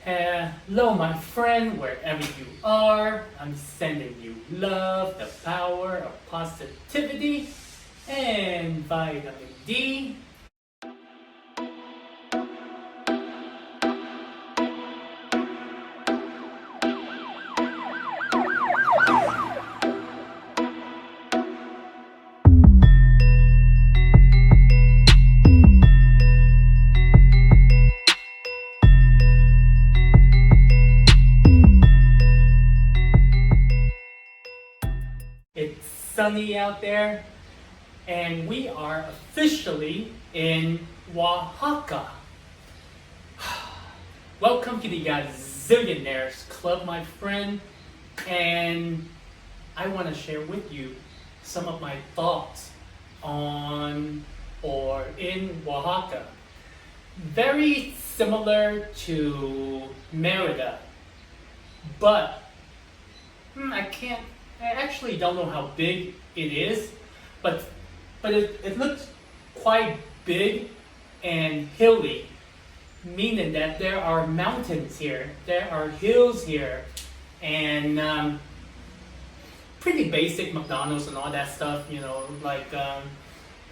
Hello, my friend, wherever you are. I'm sending you love, the power of positivity, and vitamin D. It's sunny out there, and we are officially in Oaxaca. Welcome to the Gazillionaires Club, my friend, and I want to share with you some of my thoughts on or in Oaxaca. Very similar to Merida, but I actually don't know how big it is, but it looks quite big and hilly, meaning that there are mountains here, there are hills here, and pretty basic McDonald's and all that stuff,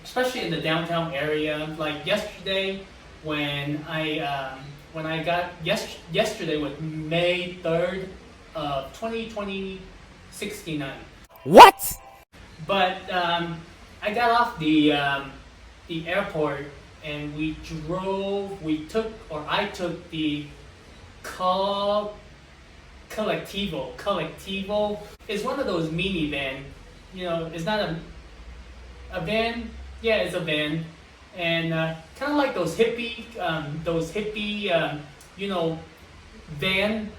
especially in the downtown area. Like yesterday, when I got yesterday was May 3rd of 2069. What? But I got off the airport and I took the Collectivo. Collectivo is one of those minivan. It's not a van. Yeah, it's a van, and kind of like those hippie, van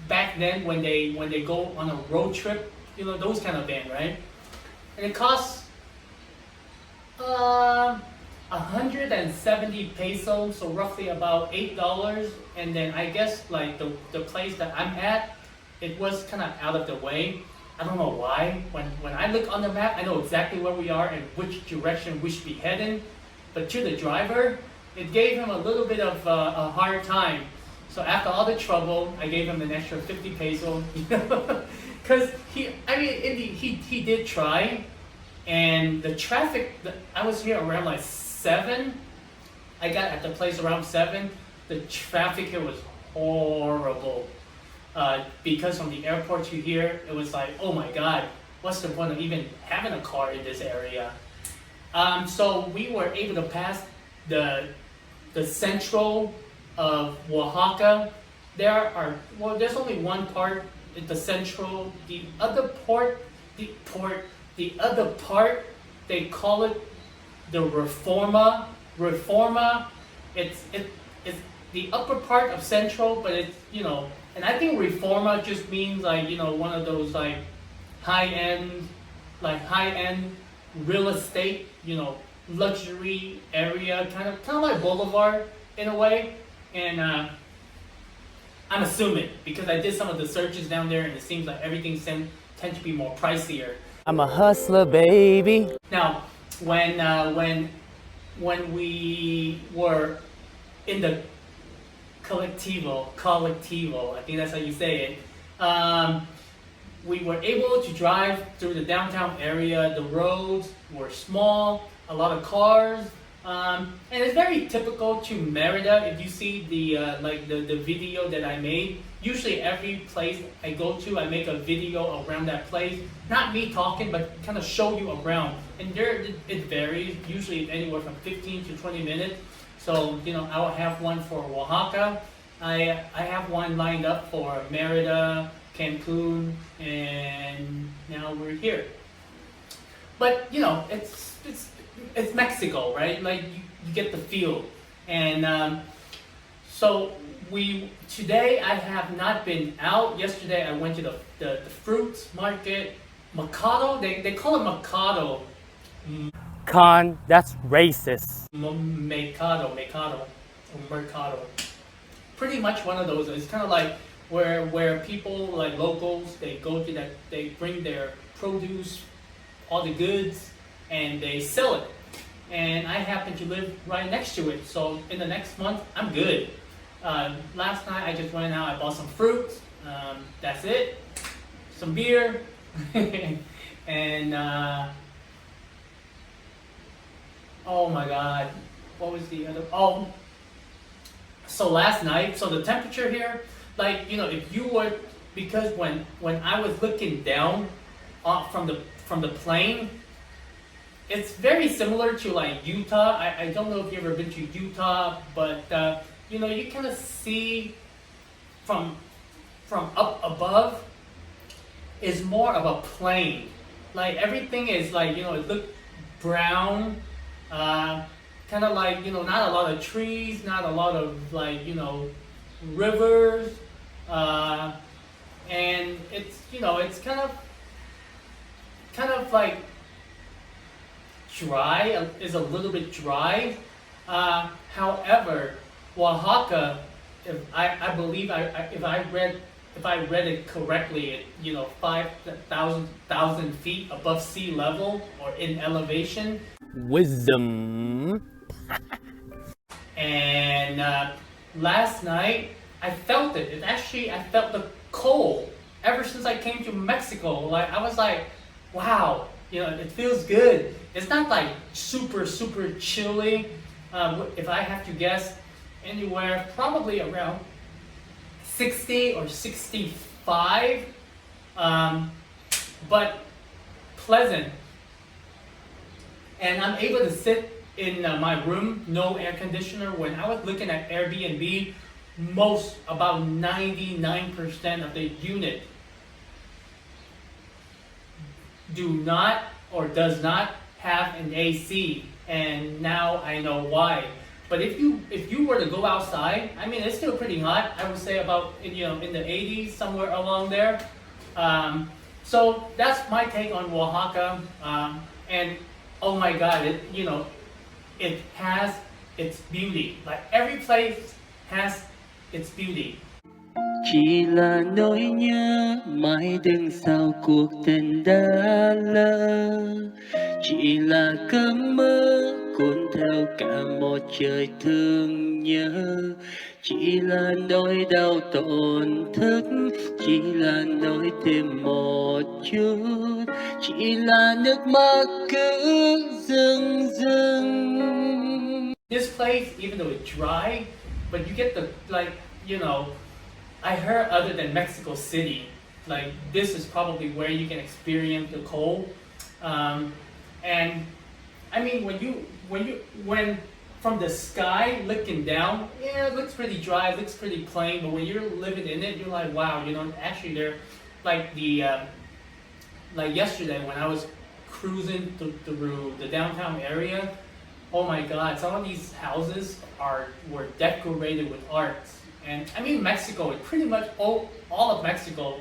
back then when they go on a road trip, those kind of van, right? And it costs 170 pesos, so roughly about $8. And then I guess like the place that I'm at, it was kind of out of the way. I don't know why. When I look on the map, I know exactly where we are and which direction we should be heading. But to the driver, it gave him a little bit of a hard time. So after all the trouble, I gave him an extra 50 pesos, because he did try, and the traffic. I was here around like 7. I got at the place around 7. The traffic here was horrible, because from the airport to here, it was like, oh my God, what's the point of even having a car in this area? So we were able to pass the central of Oaxaca. There's only one part, the central. The other part, they call it the Reforma. It's the upper part of central, but it's and I think Reforma just means like one of those like high end real estate, luxury area, kind of like Boulevard in a way. And I'm assuming, because I did some of the searches down there, and it seems like everything tends to be more pricier. I'm a hustler, baby. Now, when we were in the Collectivo, I think that's how you say it. We were able to drive through the downtown area. The roads were small, a lot of cars. And it's very typical to Merida. If you see the video that I made, usually every place I go to, I make a video around that place. Not me talking, but kind of show you around. And there it varies. Usually anywhere from 15 to 20 minutes. So I will have one for Oaxaca. I have one lined up for Merida, Cancun, and now we're here. But it's Mexico, right? Like you get the feel. And so today I have not been out. Yesterday I went to the fruits market, Mercado. They call it Mercado. Con, that's racist. Mercado. Pretty much one of those. It's kind of like where people like locals, they go to that, they bring their produce, all the goods, and they sell it. And I happen to live right next to it, so in the next month I'm good. Last night I just went out, I bought some fruit, that's it, some beer, and oh my god, what was the other, oh, so last night, so the temperature here, like, you know, if you were, because when I was looking down from the plane, it's very similar to like Utah. I don't know if you've ever been to Utah, but you know, you kind of see from up above is more of a plain. Like everything is like, you know, it looked brown, kind of like, you know, not a lot of trees, not a lot of like, you know, rivers, and it's, you know, it's kind of like dry, is a little bit dry. However, Oaxaca, if I believe if I read it correctly, it, you know, 5,000 feet above sea level or in elevation. Wisdom. And last night I felt it. I felt the cold ever since I came to Mexico. Like I was like, wow, you know, it feels good. It's not like super chilly. If I have to guess, anywhere probably around 60 or 65, but pleasant. And I'm able to sit in my room, no air conditioner. When I was looking at Airbnb, about 99% of the unit do not or does not have an AC, and now I know why. But if you were to go outside, I mean, it's still pretty hot. I would say about, you know, in the 80s, somewhere along there. So that's my take on Oaxaca. And oh my God, it has its beauty. Like every place has its beauty. Chỉ là nỗi nhớ mãi đằng sau cuộc tình đã lỡ. Chỉ là cơn mơ cuốn theo cả một trời thương nhớ. Chỉ là nỗi đau tổn thức, chỉ là nỗi tìm một chút, chỉ là nước mắt cứ rưng rưng. This place, even though it's dry, but you get the, like, you know, I heard other than Mexico City, like this is probably where you can experience the cold. And I mean, when from the sky looking down, yeah, it looks pretty dry, it looks pretty plain. But when you're living in it, you're like, wow, you know, actually they're like like yesterday when I was cruising through the downtown area. Oh my God, some of these houses were decorated with art. And I mean, Mexico, pretty much all of Mexico,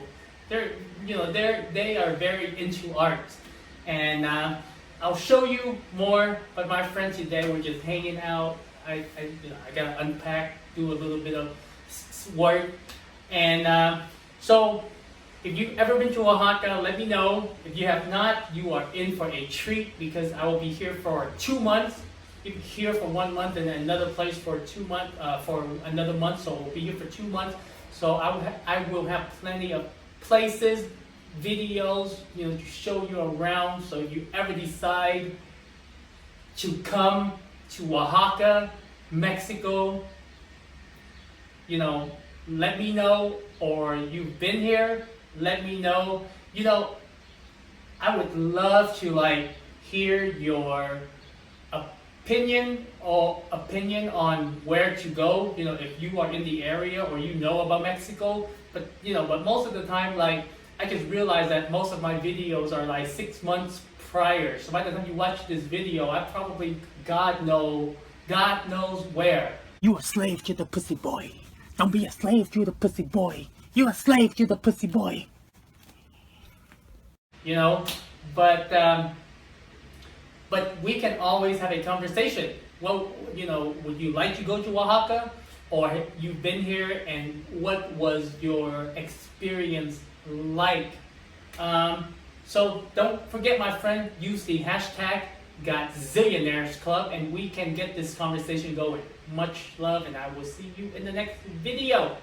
they are very into art. And I'll show you more, but my friends today were just hanging out. I gotta unpack, do a little bit of work. And so if you've ever been to Oaxaca, let me know. If you have not, you are in for a treat because I will be here for 2 months. Here for 1 month and then another place for 2 months, for another month. So we'll be here for 2 months. So I will have plenty of places, videos, you know, to show you around. So if you ever decide to come to Oaxaca, Mexico, you know, let me know. Or you've been here, let me know. You know, I would love to like hear your opinion on where to go, you know, if you are in the area or you know about Mexico. But you know, but most of the time, like, I just realized that most of my videos are like 6 months prior. So by the time you watch this video, I probably God knows where. You a slave to the pussy boy. Don't be a slave to the pussy boy. You a slave to the pussy boy. You know, but we can always have a conversation. Well, you know, would you like to go to Oaxaca? Or you've been here and what was your experience like? So don't forget, my friend, use the hashtag got Zillionaires Club, and we can get this conversation going. Much love, and I will see you in the next video.